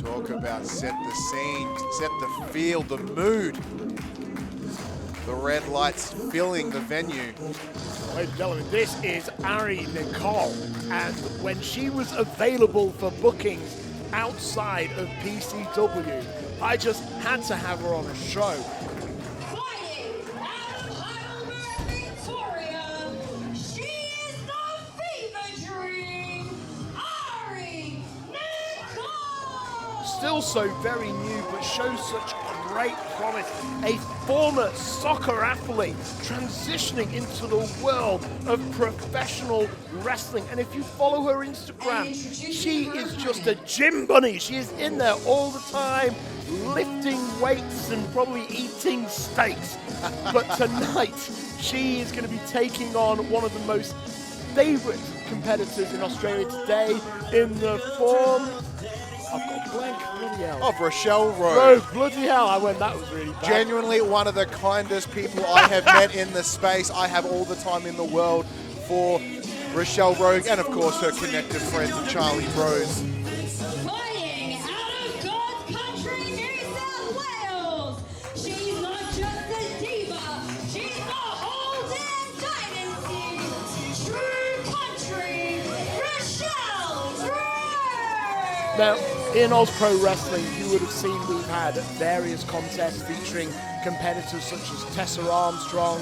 Talk about set the scene, set the feel, the mood. The red lights filling the venue. Ladies and gentlemen, this is Ari Nicole, and when she was available for bookings outside of PCW, I just had to have her on a show. Fighting out of Heidelberg, Victoria, she is the fever dream, Ari Nicole! Still so very new, but shows such great promise. A former soccer athlete transitioning into the world of professional wrestling. And if you follow her Instagram, she is just a gym bunny. She is in there all the time, lifting weights and probably eating steaks. But tonight, she is going to be taking on one of the most favorite competitors in Australia today in the form, I've got blank, bloody hell. Of Rochelle Rouge. Bloody hell, I went, that was really bad. Genuinely one of the kindest people I have met in the space. I have all the time in the world for Rochelle Rouge and, of course, her connected friend, Charlie Rose. Fighting out of God's country, New South Wales, she's not just a diva, she's the whole damn dynasty. True country, Rochelle Rouge! Now, in Oz Pro Wrestling, you would have seen we've had various contests featuring competitors such as Tessa Armstrong,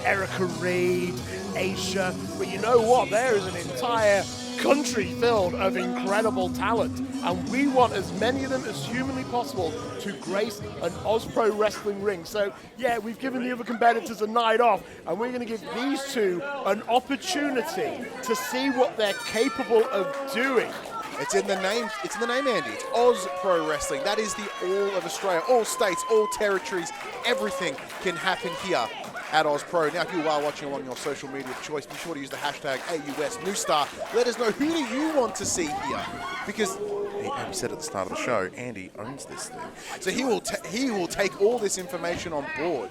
Erika Reid, Aysha. But you know what? There is an entire country filled of incredible talent. And we want as many of them as humanly possible to grace an Oz Pro Wrestling ring. So, yeah, we've given the other competitors a night off, and we're going to give these two an opportunity to see what they're capable of doing. It's in the name. It's in the name, Andy. It's Oz Pro Wrestling. That is the all of Australia, all states, all territories. Everything can happen here at Oz Pro. Now, if you are watching along your social media of choice, be sure to use the hashtag AUS Newstar. Let us know, who do you want to see here? Because, as we said at the start of the show, Andy owns this thing, so he will take all this information on board.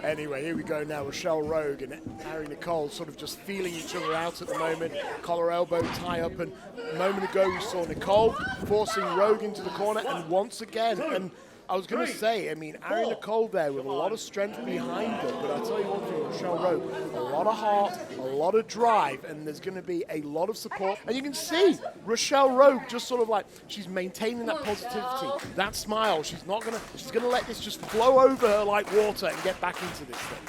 Anyway, here we go now. Rochelle Rouge and Ari Nicole sort of just feeling each other out at the moment. Collar elbow tie up, and a moment ago we saw Nicole forcing Rouge into the corner, and once again, and I was going to say, I mean, Ari Nicole there with a lot of strength behind her, but I'll tell you one thing, Rochelle Rouge, a lot of heart, a lot of drive, and there's going to be a lot of support. And you can see Rochelle Rouge just sort of like, she's maintaining that positivity, that smile. She's not going to, she's going to let this just flow over her like water and get back into this thing.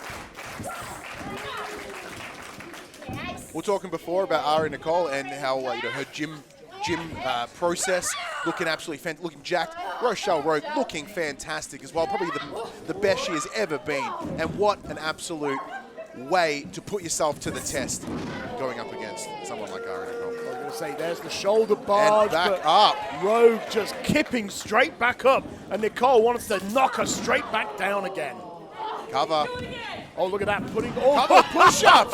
We were talking before about Ari Nicole and how her gym process looking absolutely looking jacked. Rochelle Rouge looking fantastic as well, probably the best she has ever been. And what an absolute way to put yourself to the test going up against someone like Ari Nicole. I was going to say, there's the shoulder barge, and back up. Rouge just kipping straight back up, and Nicole wants to knock her straight back down again. Cover. Oh, look at that, putting Cover push-ups.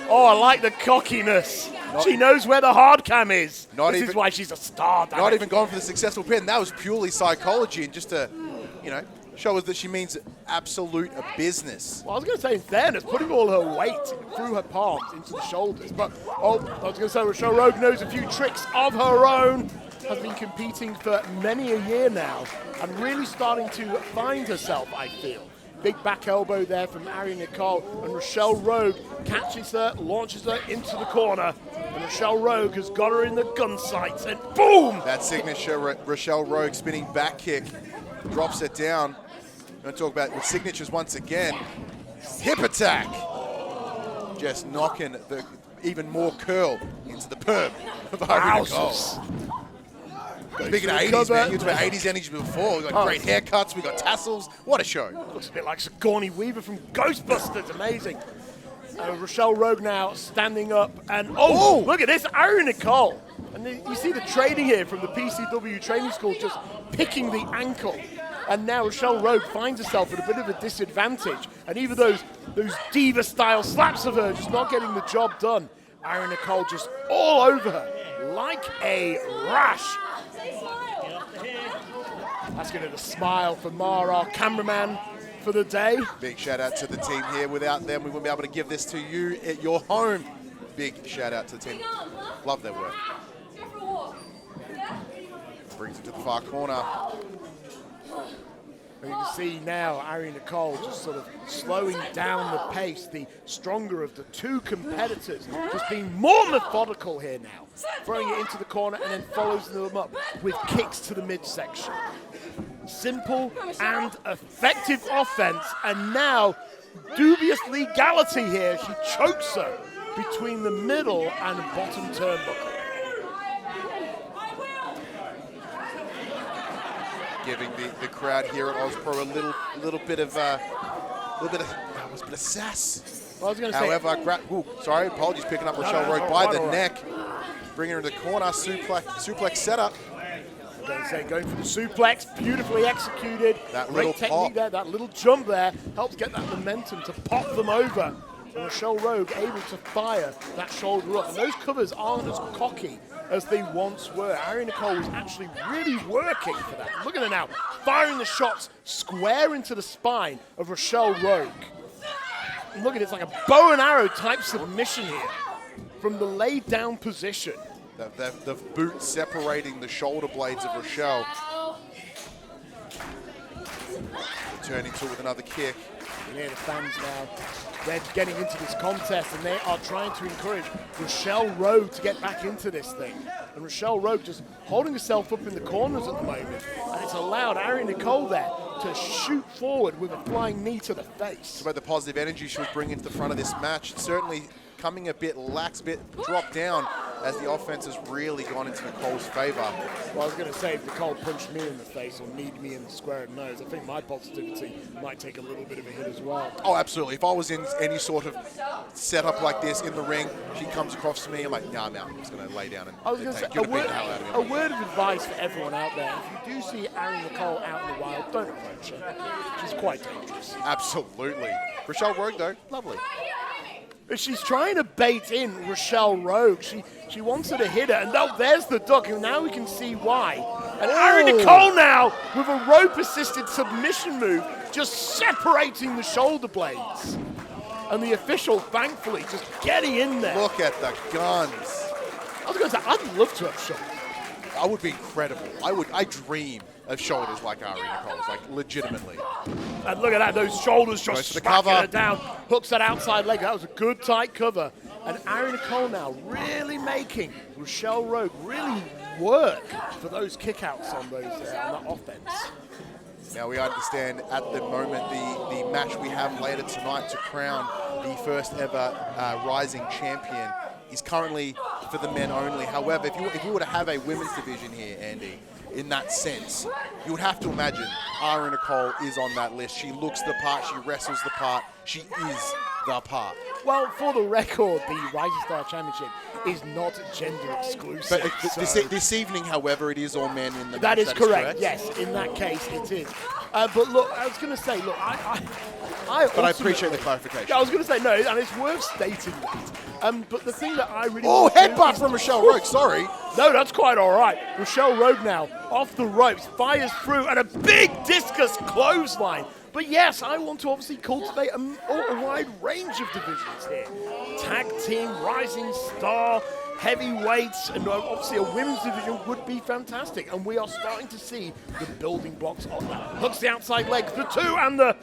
Oh, I like the cockiness. She knows where the hard cam is. This is why she's a star. Not even gone for the successful pin. That was purely psychology and just to, show us that she means absolute business. Well, I was going to say, in fairness, putting all her weight through her palms into the shoulders. But, I was going to say, Rochelle Rouge knows a few tricks of her own. Has been competing for many a year now and really starting to find herself, I feel. Big back elbow there from Ari Nicole, and Rochelle Rouge catches her, launches her into the corner, and Rochelle Rouge has got her in the gun sights, and boom! That signature Rochelle Rouge spinning back kick drops it down. I'm going to talk about with signatures once again. Hip attack! Just knocking the even more curl into the perm of Ari Nicole. Speaking of 80s, man, you talked about 80s energy before. We've got great haircuts, we've got tassels. What a show. Looks a bit like Sigourney Weaver from Ghostbusters. Amazing. Rochelle Rouge now standing up, and look at this, Ari Nicole. And you see the training here from the PCW training school just picking the ankle. And now Rochelle Rouge finds herself at a bit of a disadvantage. And even those diva-style slaps of her just not getting the job done. Ari Nicole just all over her like a rash. That's going to be the smile for Mara, our cameraman for the day. Big shout out to the team here. Without them, we wouldn't be able to give this to you at your home. Big shout out to the team. Love their work. Brings it to the far corner. And you can see now Ari Nicole just sort of slowing down the pace, the stronger of the two competitors, just being more methodical here now. Throwing it into the corner and then follows them up with kicks to the midsection. Simple and effective offense, and now dubious legality here. She chokes her between the middle and bottom turnbuckle. Giving the crowd here at AUS Pro a little bit of sass. Well, I was going to say, however, apologies, picking up Rochelle Rouge by the neck, bringing her into the corner, suplex setup. I'm going to say, going for the suplex, beautifully executed. That Great little technique pop there, that little jump there helps get that momentum to pop them over. And Rochelle Rouge able to fire that shoulder up. And those covers aren't as cocky as they once were. Ari Nicole was actually really working for that. Look at her now, firing the shots square into the spine of Rochelle Rouge. And look at it, it's like a bow and arrow type submission here from the laid down position. The boot separating the shoulder blades of Rochelle. Turning to it with another kick. And here the fans now, they're getting into this contest and they are trying to encourage Rochelle Rouge to get back into this thing. And Rochelle Rouge just holding herself up in the corners at the moment. And it's allowed Ari Nicole there to shoot forward with a flying knee to the face. It's about the positive energy she was bringing to the front of this match. It's certainly coming a bit lax, a bit dropped down as the offense has really gone into Nicole's favor. Well, I was going to say, if Nicole punched me in the face or kneed me in the square of the nose, I think my positivity might take a little bit of a hit as well. Oh, absolutely. If I was in any sort of setup like this in the ring, she comes across to me, I'm like, nah, I'm out. I'm just going to lay down and I was going to say, a word of advice for everyone out there. If you do see Ari Nicole out in the wild, don't approach her. She's quite dangerous. Absolutely. Rochelle Rouge, though, lovely. But she's trying to bait in Rochelle Rouge. She wants her to hit her, and there's the duck, and now we can see why. And Ari Nicole now with a rope-assisted submission move, just separating the shoulder blades. And the official, thankfully, just getting in there. Look at the guns. I was going to say, I'd love to have shoulders. I would be incredible. I dream of shoulders like Ari Nicole's, like legitimately. And look at that, those shoulders just smacking her down. Hooks that outside leg. That was a good tight cover. And Ari Nicole now really making Rochelle Rouge really work for those kickouts on that offense. Now we understand at the moment the match we have later tonight to crown the first ever Rising Champion is currently for the men only. However, if you were to have a women's division here, Andy, in that sense, you would have to imagine Ari Nicole is on that list. She looks the part, she wrestles the part, she is the part. Well, for the record, the Rising Star Championship is not gender exclusive. But this evening, however, it is all men in the match. That is correct. Yes, in that case, it is. But look, I was going to say, look, I appreciate the clarification. I was going to say, no, and it's worth stating that. But the thing that I really... Oh, headbutt from Rochelle Rouge, sorry. No, that's quite all right. Rochelle Rouge now, off the ropes, fires through, and a big discus clothesline. But yes, I want to obviously cultivate a wide range of divisions here. Tag team, Rising Star, heavyweights, and obviously a women's division would be fantastic. And we are starting to see the building blocks of that. Hooks the outside leg, the two, and the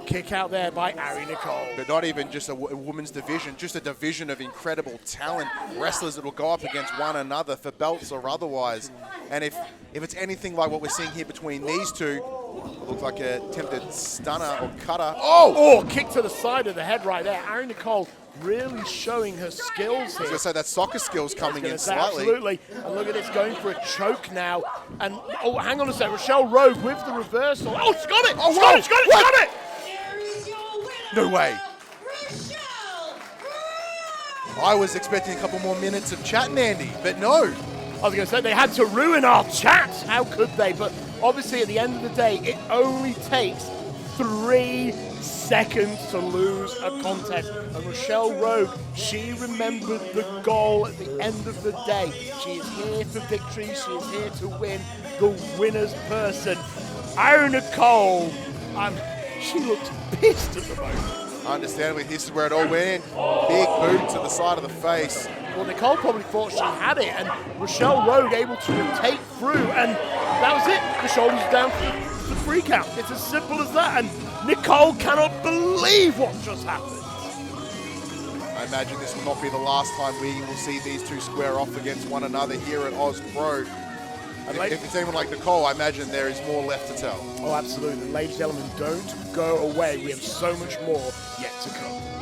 kick out there by Ari Nicole. But not even just a women's division, just a division of incredible talent, wrestlers that will go up against one another for belts or otherwise. And if it's anything like what we're seeing here between these two, it looks like a attempted stunner or cutter. Oh, kick to the side of the head right there. Ari Nicole really showing her skills here. I was going to say that soccer skills coming in slightly. Absolutely. And look at this, going for a choke now. And, oh, hang on a sec. Rochelle Rouge with the reversal. Oh, she's got it. Oh, she's got it. Here is your winner, No way. Rochelle Rouge. I was expecting a couple more minutes of chatting, Andy, but no. I was going to say, they had to ruin our chat. How could they? But obviously, at the end of the day, it only takes 3 seconds to lose a contest. And Rochelle Rouge, she remembered the goal at the end of the day. She is here for victory. She is here to win, the winner's person. Ari Nicole, she looks pissed at the moment. Understandably, this is where it all went. Big boot to the side of the face. Well, Nicole probably thought she had it, and Rochelle Rouge able to take through, and that was it. The shoulders down for the free count. It's as simple as that, and Nicole cannot believe what just happened. I imagine this will not be the last time we will see these two square off against one another here at AUS Pro. If it's anyone like Nicole, I imagine there is more left to tell. Oh, absolutely. Ladies and gentlemen, don't go away. We have so much more yet to come.